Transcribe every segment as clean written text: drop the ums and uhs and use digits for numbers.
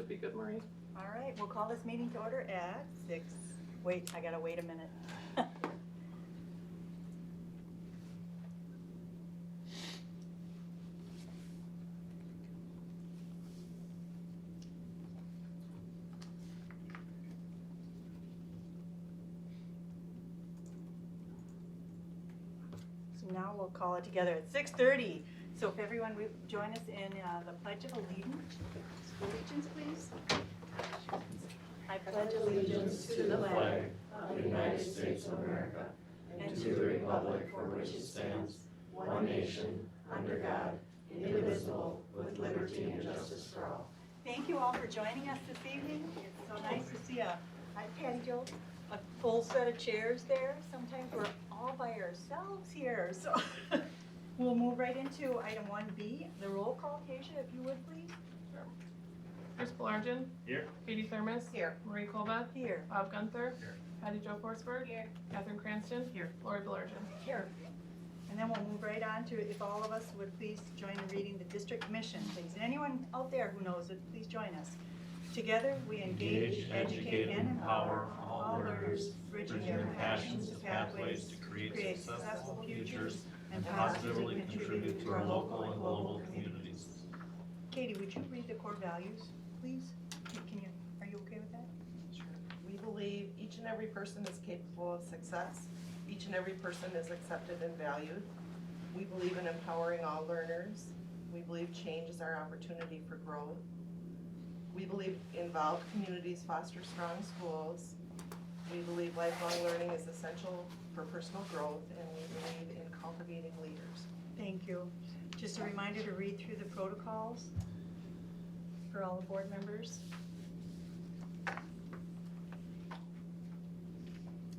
should be good, Marie. All right, we'll call this meeting to order at 6. Wait, I gotta wait a minute. So now we'll call it together at 6:30. So if everyone would join us in the Pledge of Allegiance, please. I pledge allegiance to the flag of the United States of America and to the republic for which it stands, one nation, under God, indivisible, with liberty and justice for all. Thank you all for joining us this evening. It's so nice to see hi Patty Jo, a full set of chairs there. Sometimes we're all by ourselves here. So we'll move right into item 1B, the roll call. Keisha, if you would please. Sure. Chris Belargin. Here. Katie Thermos. Here. Marie Colbeth. Here. Bob Gunther. Here. Patty Jo Forsberg. Here. Catherine Cranston. Here. Lori Belargin. Here. And then we'll move right on to, if all of us would please join in reading the district mission, please. And anyone out there who knows it, please join us. Together, we engage, educate, and empower all learners, bridging their passions and pathways to create successful futures and positively contribute to our local and global communities. Katie, would you read the core values, please? Are you okay with that? Sure. We believe each and every person is capable of success. Each and every person is accepted and valued. We believe in empowering all learners. We believe change is our opportunity for growth. We believe involved communities foster strong schools. We believe lifelong learning is essential for personal growth, and we believe in cultivating leaders. Thank you. Just a reminder to read through the protocols for all the board members.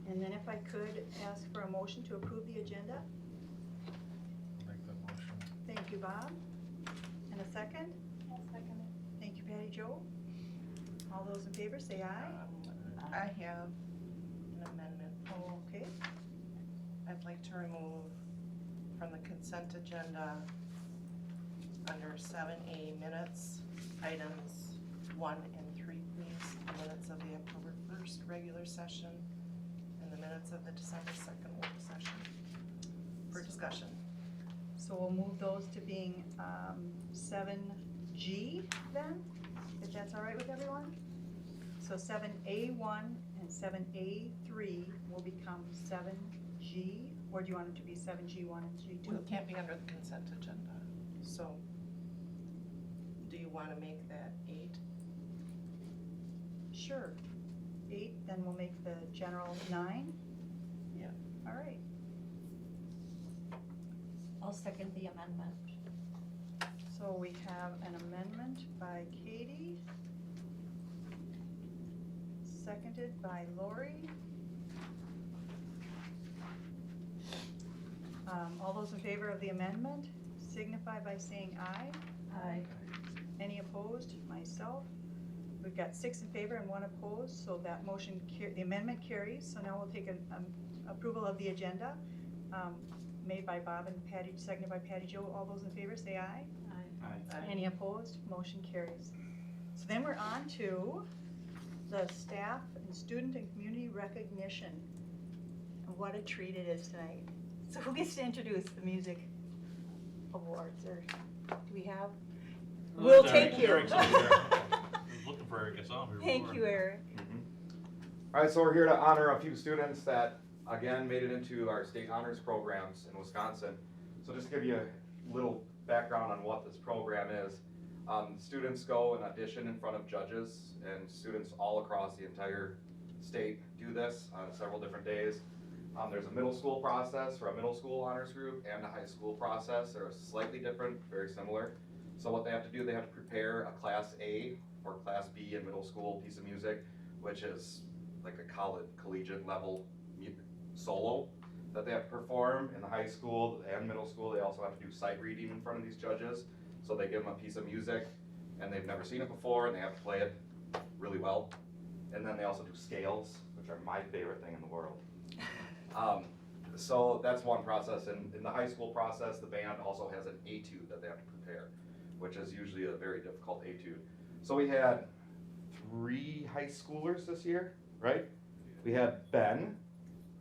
And then if I could ask for a motion to approve the agenda. I'll make that motion. Thank you, Bob. And a second? I'll second it. Thank you, Patty Jo. All those in favor say aye. I have an amendment. Oh, okay. I'd like to remove from the consent agenda under 7A minutes, items 1 and 3, please. The minutes of the October 1st regular session and the minutes of the December 2nd work session for discussion. So we'll move those to being 7G then, if that's all right with everyone? So 7A1 and 7A3 will become 7G, or do you want them to be 7G1 and G2? Well, it can't be under the consent agenda. So do you want to make that 8? Sure. 8, then we'll make the general 9? Yeah. All right. I'll second the amendment. So we have an amendment by Katie, seconded by Lori. All those in favor of the amendment signify by saying aye. Aye. Any opposed? Myself. We've got 6 in favor and 1 opposed, so that motion, the amendment carries. So now we'll take an approval of the agenda, made by Bob and Patty, seconded by Patty Jo. All those in favor say aye. Aye. Any opposed? Motion carries. So then we're on to the staff and student and community recognition. And what a treat it is tonight. So who gets to introduce the music awards, or do we have? We'll take you. Eric's over there. I was looking for Eric, I saw him here Thank before. you, Eric. All right, so we're here to honor a few students that, again, made it into our state honors programs in Wisconsin. So just to give you a little background on what this program is. Students go and audition in front of judges, and students all across the entire state do this on several different days. There's a middle school process for a middle school honors group and a high school process. They're slightly different, very similar. So what they have to do, they have to prepare a Class A or Class B in middle school piece of music, which is like a collegiate level solo that they have to perform. In the high school and middle school, they also have to do sight reading in front of these judges. So they give them a piece of music and they've never seen it before and they have to play it really well. And then they also do scales, which are my favorite thing in the world. So that's one process. And in the high school process, the band also has an etude that they have to prepare, which is usually a very difficult etude. So we had 3 high schoolers this year, right? We had Ben,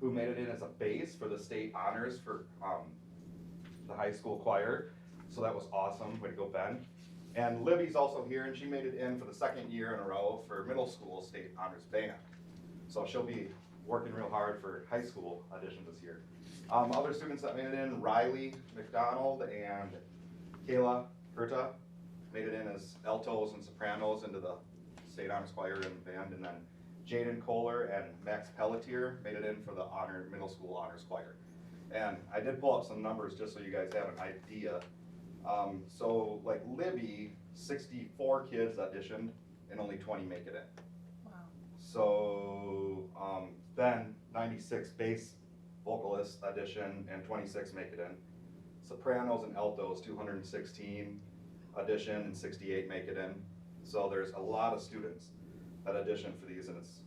who made it in as a bass for the state honors for the high school choir. So that was awesome. Way to go, Ben. And Libby's also here, and she made it in for the 2nd year in a row for middle school state honors band. So she'll be working real hard for high school audition this year. Other students that made it in, Riley McDonald and Kayla Herta made it in as altos and sopranos into the state honors choir and band, and then Jaden Kohler and Max Pelletier made it in for the middle school honors choir. And I did pull up some numbers just so you guys have an idea. So like Libby, 64 kids auditioned and only 20 make it in. Wow. So Ben, 96 bass vocalists audition and 26 make it in. Sopranos and altos, 216 audition and 68 make it in. So there's a lot of students that audition for these, and it's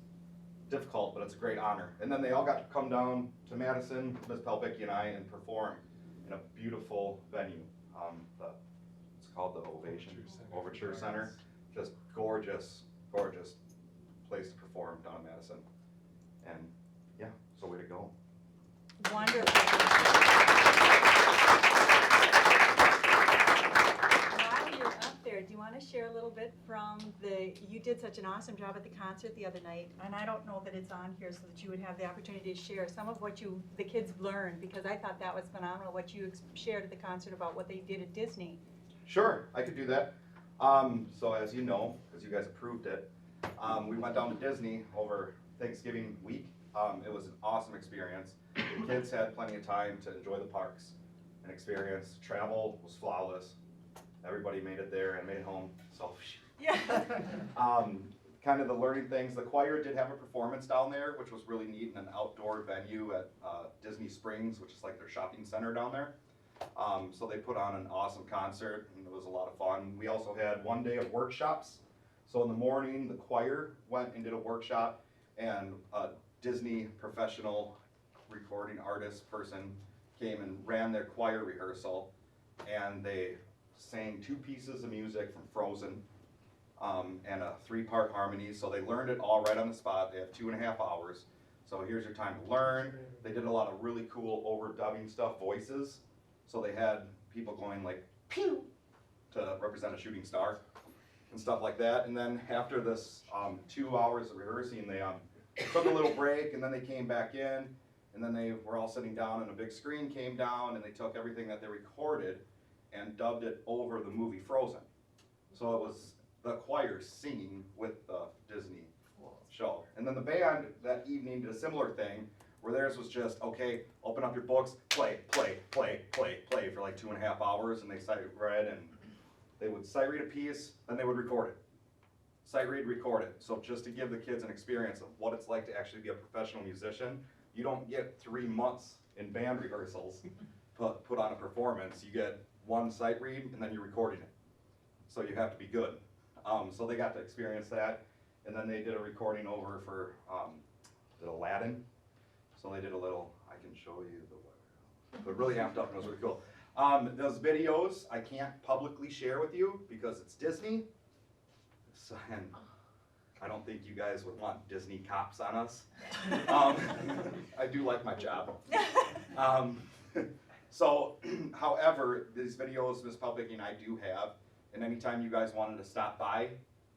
difficult, but it's a great honor. And then they all got to come down to Madison, Ms. Pelbicki and I, and perform in a beautiful venue. It's called the Overture Center. Just gorgeous, gorgeous place to perform down in Madison. And yeah, so way to go. Wonderful. While you're up there, do you want to share a little bit from you did such an awesome job at the concert the other night, and I don't know that it's on here so that you would have the opportunity to share some of what the kids learned, because I thought that was phenomenal, what you shared at the concert about what they did at Disney. Sure, I could do that. So as you know, because you guys approved it, we went down to Disney over Thanksgiving week. It was an awesome experience. The kids had plenty of time to enjoy the parks and experience. Travel was flawless. Everybody made it there and made it home. So, Yeah. kind of the learning things. The choir did have a performance down there, which was really neat in an outdoor venue at Disney Springs, which is like their shopping center down there. So they put on an awesome concert, and it was a lot of fun. We also had one day of workshops. So in the morning, the choir went and did a workshop, and a Disney professional recording artist person came and ran their choir rehearsal, and they sang 2 pieces of music from Frozen and a 3-part harmony. So they learned it all right on the spot. They have 2.5 hours. So here's your time to learn. They did a lot of really cool overdubbing stuff, voices. So they had people going like, pew, to represent a shooting star and stuff like that. And then after this 2 hours of rehearsing, they took a little break, and then they came back in, and then they were all sitting down, and a big screen came down, and they took everything that they recorded and dubbed it over the movie Frozen. So it was the choir singing with the Disney show. And then the band that evening did a similar thing, where theirs was just, okay, open up your books, play, play, play, play, play for like 2.5 hours, and they sight read, and they would sight read a piece, then they would record it. Sight read, record it. So just to give the kids an experience of what it's like to actually be a professional musician. You don't get 3 months in band rehearsals put on a performance. You get 1 sight read, and then you're recording it. So you have to be good. So they got to experience that, and then they did a recording over for Aladdin. So they did a little, I can show you but really amped up, and it was really cool. Those videos I can't publicly share with you because it's Disney. So, and I don't think you guys would want Disney cops on us. I do like my job. However, these videos Ms. Pelbicki and I do have, and anytime you guys wanted to stop by,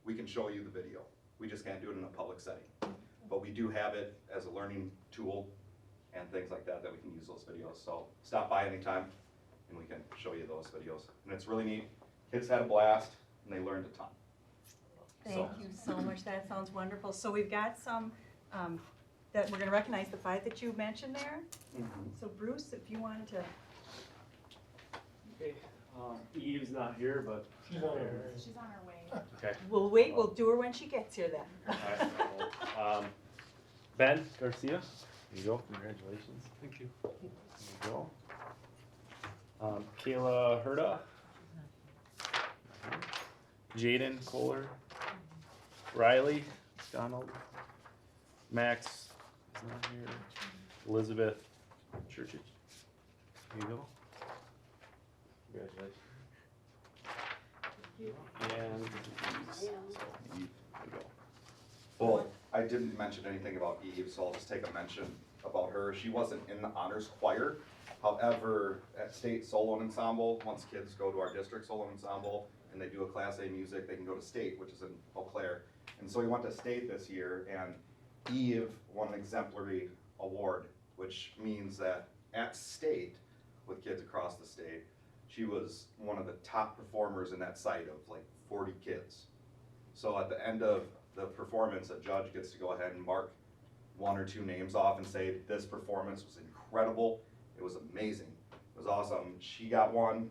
we can show you the video. We just can't do it in a public setting. But we do have it as a learning tool and things like that we can use those videos. So stop by anytime, and we can show you those videos. And it's really neat. Kids had a blast, and they learned a ton. Thank you so much. That sounds wonderful. So we've got some that we're going to recognize the 5 that you mentioned there. So Bruce, if you wanted to. Okay, Eve's not here, but. She's on her way. Okay. We'll wait. We'll do her when she gets here then. Alright, Ben Garcia, here you go, congratulations. Thank you. There you go. Kayla Herta. Jaden Kohler. Riley Donald. Max is not here. Elizabeth Churchage. Here you go. Congratulations. And so, Eve, there you go. Well, I didn't mention anything about Eve, so I'll just take a mention about her. She wasn't in the honors choir. However, at state solo ensemble, once kids go to our district solo ensemble and they do a Class A music, they can go to state, which is in Eau Claire. And so we went to state this year, and Eve won an exemplary award, which means that at state, with kids across the state, she was one of the top performers in that site of like 40 kids. So at the end of the performance, a judge gets to go ahead and mark one or two names off and say, this performance was incredible, it was amazing, it was awesome. She got one,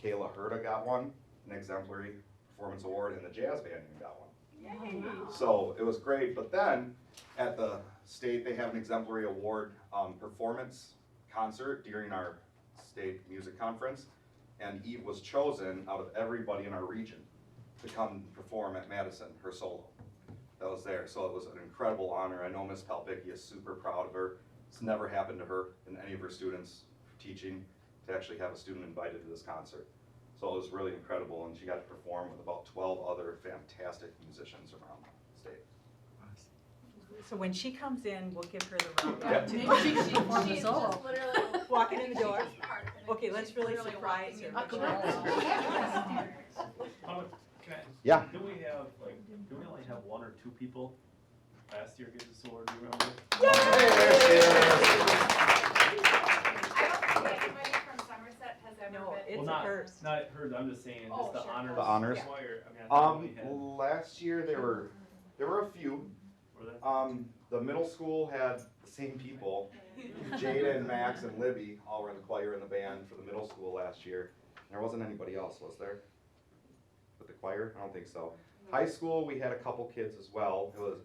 Kayla Herta got one, an exemplary performance award, and the jazz band even got one. Yay. So it was great, but then at the state, they have an exemplary award performance concert during our state music conference, and Eve was chosen out of everybody in our region to come perform at Madison, her solo. That was there, so it was an incredible honor. I know Ms. Palpicki is super proud of her. It's never happened to her and any of her students teaching to actually have a student invited to this concert. So it was really incredible, and she got to perform with about 12 other fantastic musicians around the state. So when she comes in, we'll give her the round. Yeah. too. Maybe she performed the She's solo. just literally Walking in the door. She's part of it. Okay, let's really Literally surprise walking her. in the door. Can I, Yeah. do we have, like, do we only have one or two people last year get this award, do you remember? Hey, there she is. I don't think anybody from Somerset has ever No, been. it's Well, a not- first. Not heard, I'm just saying, Oh, just the sure. honors. The honors? Choir, I mean, I thought we had, Last year there were a few. were there? The middle school had the same people. Jada and Max and Libby all were in the choir and the band for the middle school last year. There wasn't anybody else, was there? With the choir? I don't think so. High school, we had a couple kids as well. It was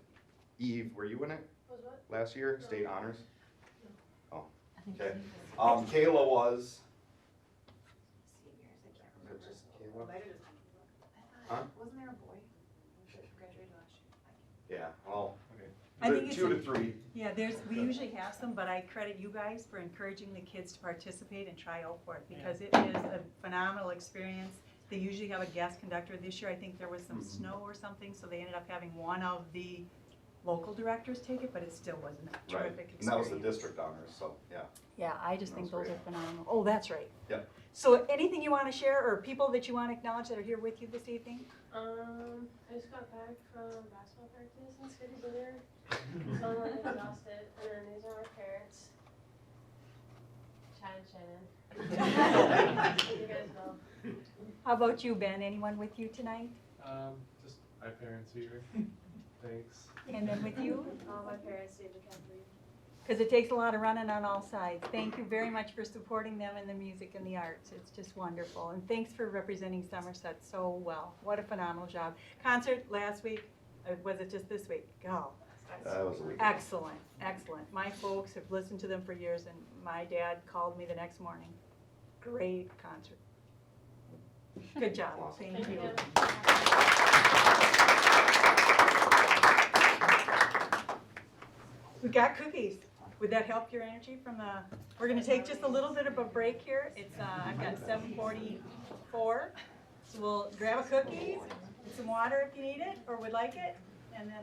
Eve, were you in it Was what? last year? State honors? Oh, I think okay. she was. Kayla was. Seniors, I can't Was it remember. just Kayla? Huh? Wasn't there a boy who graduated last year? Yeah, well, I think it's 2 to a- 3. Yeah, we usually have some, but I credit you guys for encouraging the kids to participate and try out for it, because it is a phenomenal experience. They usually have a guest conductor. This year, I think there was some Mhm. snow or something, so they ended up having one of the local directors take it, but it still was a Right, terrific experience. and that was the district honors, so, yeah. Yeah, I just think That was those are great. phenomenal. Oh, that's right. Yep. So anything you want to share, or people that you want to acknowledge that are here with you this evening? I just got back from basketball practice and city dinner, so I'm like exhausted. And then these are my parents, Chad and Shannon. You guys know. How about you, Ben? Anyone with you tonight? Just my parents here. Thanks. And then with you? All my parents, David Kempley. Because it takes a lot of running on all sides. Thank you very much for supporting them in the music and the arts. It's just wonderful. And thanks for representing Somerset so well. What a phenomenal job. Concert last week, was it just this week? Oh, That was a week. excellent, excellent. My folks have listened to them for years, and my dad called me the next morning. Great concert. Good job. Awesome. Thank you. We got cookies. Would that help your energy from the, we're gonna take just a little bit of a break here. It's, I've got 7:44. So we'll grab a cookie, and some water if you need it or would like it, and then,